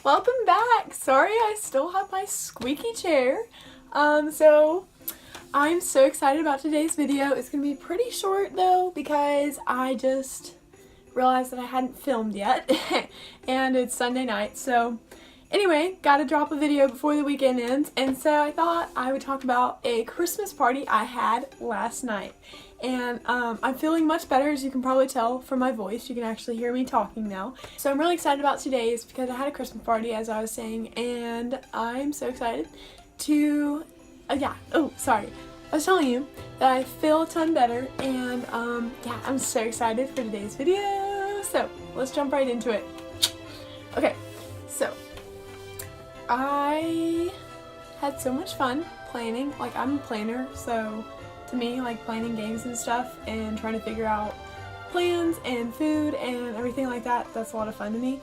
Welcome back! Sorry I still have my squeaky chair. So I'm so excited about today's video. It's gonna be pretty short though because I just realized that I hadn't filmed yet and it's Sunday night. So anyway, gotta drop a video before the weekend ends, and so I thought I would talk about a Christmas party I had last night. And I'm feeling much better, as you can probably tell from my voice. You can actually hear me talking now. So I'm really excited about today's because I had a Christmas party, as I was saying, and I'm so excited to, I was telling you that I feel a ton better, and yeah, I'm so excited for today's video. So let's jump right into it. Okay, so I had so much fun planning. Like, I'm a planner, so to me, like, planning games and stuff and trying to figure out plans and food and everything like that, that's a lot of fun to me.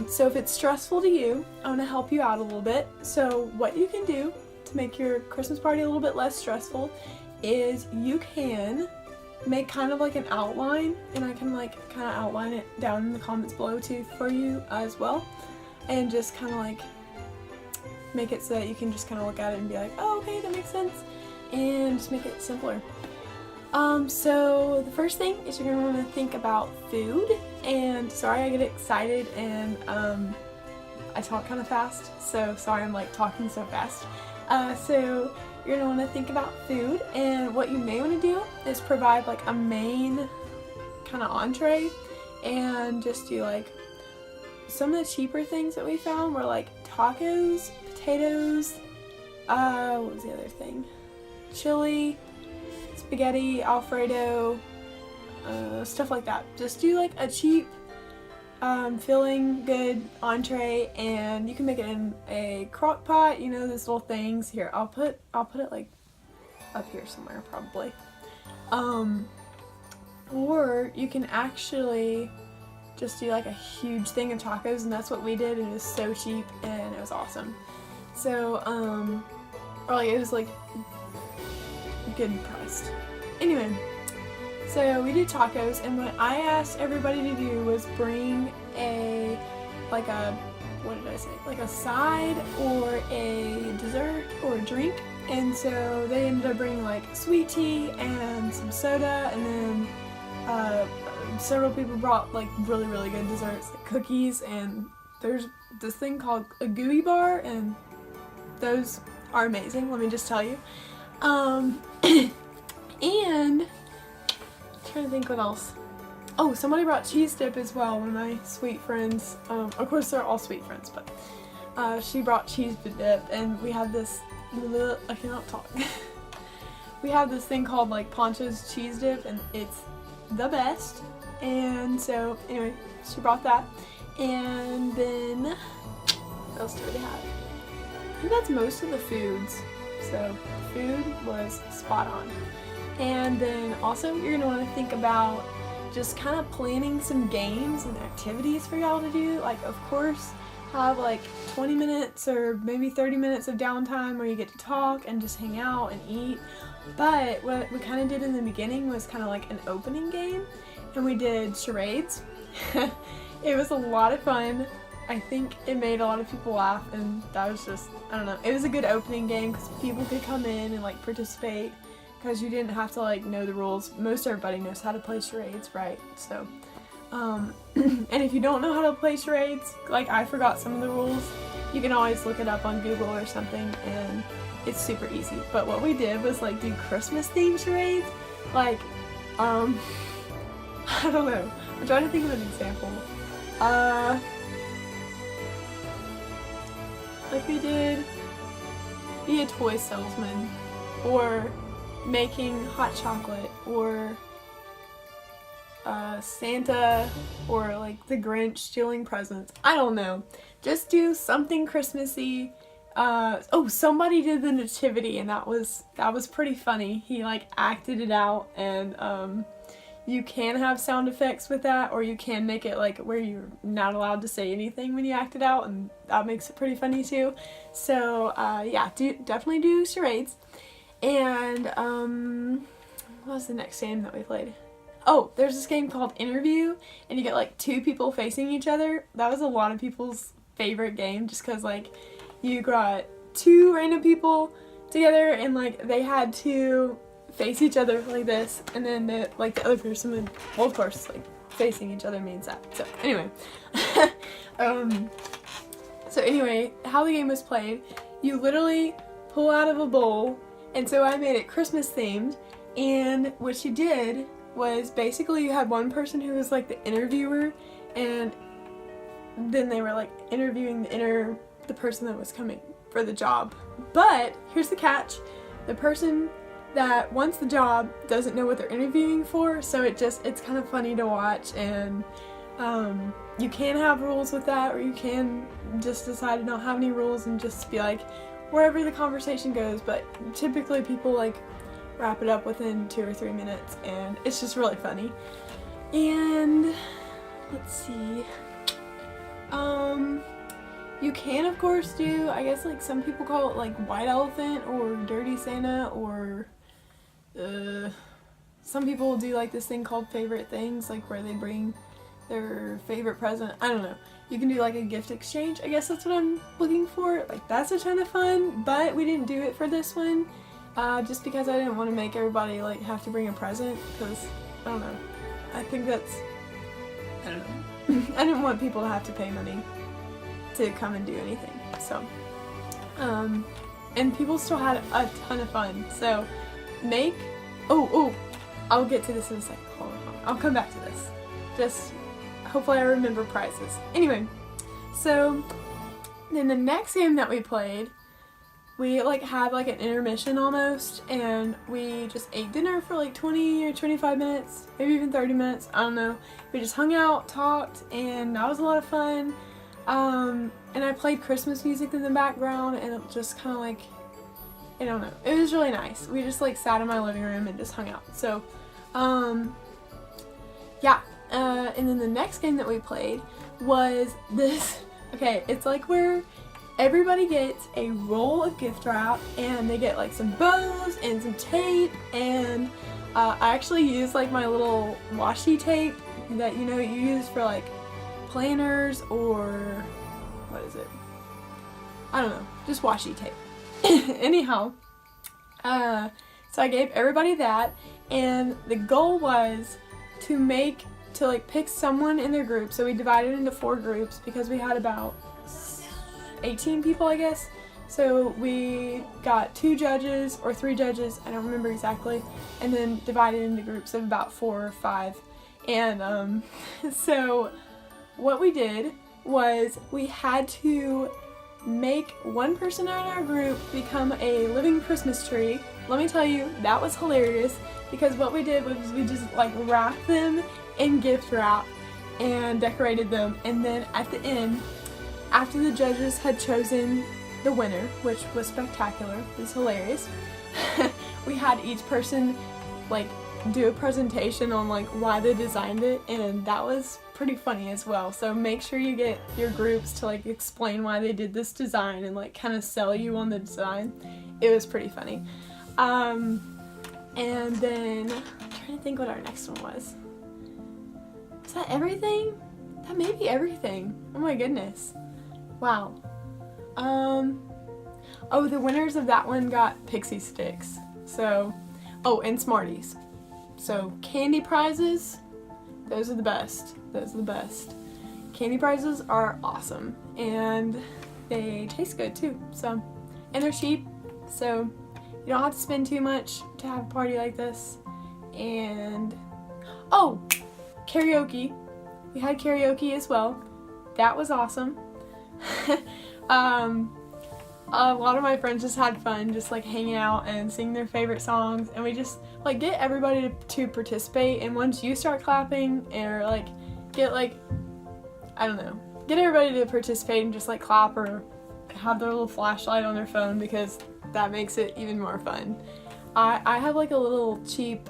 So if it's stressful to you, I want to help you out a little bit. So what you can do to make your Christmas party a little bit less stressful is you can make kind of like an outline, and I can kind of outline it down in the comments below too for you as well, and just kind of like make it so that you can just kind of look at it and be like, oh, okay, that makes sense, and just make it simpler. So the first thing is you're going to want to think about food, and sorry I get excited and I talk kind of fast, so sorry I'm like talking so fast. So you're going to want to think about food, and what you may want to do is provide like a main kind of entree, and just do like some of the cheaper things that we found were like tacos, potatoes, what was the other thing? Chili, spaghetti, Alfredo, stuff like that. Just do like a cheap, filling good entree, and you can make it in a crock pot, you know, those little things. Here, I'll put it like up here somewhere probably. Or you can actually just do like a huge thing of tacos, and that's what we did, and it was so cheap and it was awesome. So, or like it was like good priced. Anyway, so we did tacos, and what I asked everybody to do was bring a, like a, what did I say? Like a side or a dessert or a drink. And so they ended up bringing like sweet tea and some soda, and then several people brought like really good desserts, like cookies, and there's this thing called a gooey bar, and those are amazing, let me just tell you. And I'm trying to think what else. Oh, somebody brought cheese dip as well, one of my sweet friends. Of course they're all sweet friends, but she brought cheese dip, and we have this, I cannot talk. We have this thing called like Poncho's cheese dip, and it's the best. And so anyway, she brought that, and then what else do we have? I think that's most of the foods. So food was spot on. And then also you're gonna want to think about just kind of planning some games and activities for y'all to do. Like, of course, have like 20 minutes or maybe 30 minutes of downtime where you get to talk and just hang out and eat. But what we kind of did in the beginning was kind of like an opening game, and we did charades. It was a lot of fun. I think it made a lot of people laugh, and that was just, I don't know, it was a good opening game because people could come in and like participate, because you didn't have to like know the rules. Most everybody knows how to play charades, right? So and if you don't know how to play charades, like I forgot some of the rules, you can always look it up on Google or something, and it's super easy. But what we did was like do Christmas themed charades, like I don't know, I'm trying to think of an example. Like we did be a toy salesman, or making hot chocolate, or Santa, or like the Grinch stealing presents. I don't know. Just do something Christmassy. Oh, somebody did the nativity, and that was pretty funny. He like acted it out, and you can have sound effects with that, or you can make it like where you're not allowed to say anything when you act it out, and that makes it pretty funny too. So yeah, definitely do charades. And what was the next game that we played? Oh, there's this game called Interview, and you get like two people facing each other. That was a lot of people's favorite game, just because like you got two random people together and like they had to face each other like this, and then the other person would, well, of course, like facing each other means that. So anyway, so anyway, how the game was played, you literally pull out of a bowl, and so I made it Christmas themed, and what you did was basically you had one person who was like the interviewer, and then they were like interviewing the person that was coming for the job. But here's the catch: the person that wants the job doesn't know what they're interviewing for, so it's kind of funny to watch. And you can have rules with that, or you can just decide to not have any rules and just be like wherever the conversation goes. But typically people like wrap it up within 2 or 3 minutes, and it's just really funny. And let's see, you can of course do, I guess like some people call it like White Elephant or Dirty Santa, or some people do like this thing called Favorite Things, like where they bring their favorite present. I don't know. You can do like a gift exchange. I guess that's what I'm looking for. Like that's a ton of fun, but we didn't do it for this one, just because I didn't want to make everybody like have to bring a present, because I don't know. I think that's, I don't know. I didn't want people to have to pay money to come and do anything. So, and people still had a ton of fun. So I'll get to this in a second. Hold on. I'll come back to this. Just hopefully I remember prizes. Anyway, so then the next game that we played, we like had like an intermission almost, and we just ate dinner for like 20 or 25 minutes, maybe even 30 minutes, I don't know. We just hung out, talked, and that was a lot of fun. And I played Christmas music in the background, and it just kind of like, I don't know, it was really nice. We just like sat in my living room and just hung out. So, yeah. And then the next game that we played was this, okay, it's like where everybody gets a roll of gift wrap, and they get like some bows and some tape, and I actually used like my little washi tape that you use for like planners, or what is it? I don't know, just washi tape. Anyhow, so I gave everybody that, and the goal was to like pick someone in their group. So we divided into 4 groups because we had about 18 people, I guess. So we got 2 judges or 3 judges, I don't remember exactly, and then divided into groups of about 4 or 5. And so what we did was we had to make one person in our group become a living Christmas tree. Let me tell you, that was hilarious, because what we did was we just like wrapped them in gift wrap and decorated them, and then at the end, after the judges had chosen the winner, which was spectacular, it was hilarious, we had each person like do a presentation on like why they designed it, and that was pretty funny as well. So make sure you get your groups to like explain why they did this design and like kind of sell you on the design. It was pretty funny. And then I'm trying to think what our next one was. Is that everything? That may be everything. Oh my goodness. Wow. Oh, the winners of that one got pixie sticks. So, oh, and Smarties. So candy prizes, those are the best. Those are the best. Candy prizes are awesome, and they taste good too. So, and they're cheap, so you don't have to spend too much to have a party like this. And oh, karaoke. We had karaoke as well. That was awesome. A lot of my friends just had fun just like hanging out and singing their favorite songs, and we just like get everybody to participate, and once you start clapping, or like get like, I don't know, get everybody to participate and just like clap or have their little flashlight on their phone, because that makes it even more fun. I have like a little cheap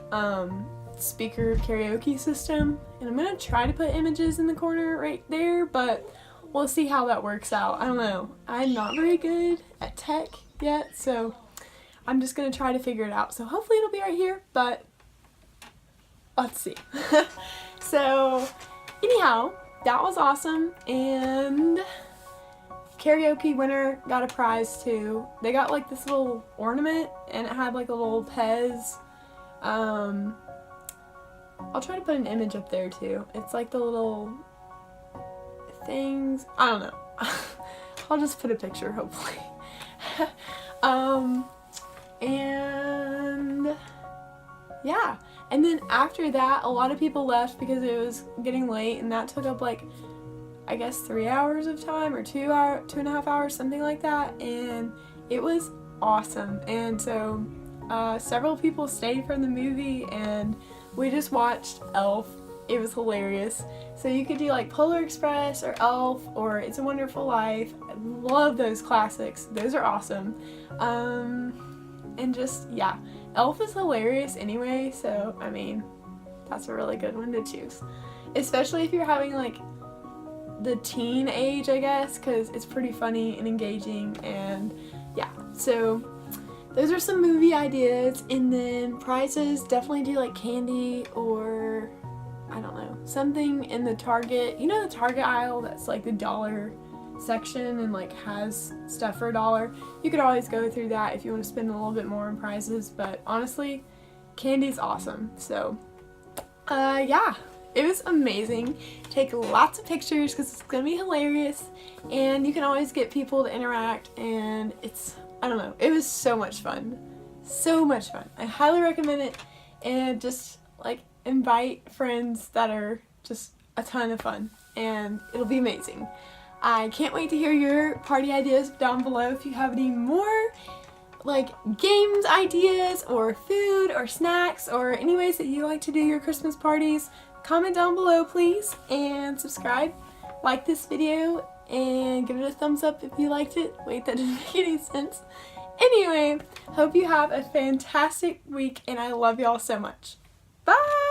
speaker karaoke system, and I'm gonna try to put images in the corner right there, but we'll see how that works out. I don't know. I'm not very good at tech yet, so I'm just gonna try to figure it out. So hopefully it'll be right here, but let's see. So anyhow, that was awesome, and karaoke winner got a prize too. They got like this little ornament and it had like a little Pez. I'll try to put an image up there too. It's like the little things. I don't know. I'll just put a picture hopefully. And yeah. And then after that, a lot of people left because it was getting late, and that took up like, I guess 3 hours of time, or 2.5 hours, something like that, and it was awesome. And so several people stayed from the movie, and we just watched Elf. It was hilarious. So you could do like Polar Express or Elf or It's a Wonderful Life. I love those classics. Those are awesome. And just, yeah, Elf is hilarious anyway, so I mean, that's a really good one to choose. Especially if you're having like the teen age, I guess, because it's pretty funny and engaging. And yeah, so those are some movie ideas. And then prizes, definitely do like candy or I don't know, something in the Target, you know, the Target aisle that's like the dollar section and like has stuff for $1. You could always go through that if you want to spend a little bit more on prizes, but honestly, candy's awesome. So yeah, it was amazing. Take lots of pictures because it's gonna be hilarious, and you can always get people to interact, and it's, I don't know, it was so much fun. So much fun. I highly recommend it, and just like invite friends that are just a ton of fun, and it'll be amazing. I can't wait to hear your party ideas down below. If you have any more like games ideas or food or snacks or any ways that you like to do your Christmas parties, comment down below please, and subscribe, like this video, and give it a thumbs up if you liked it. Wait, that didn't make any sense. Anyway, hope you have a fantastic week, and I love y'all so much. Bye!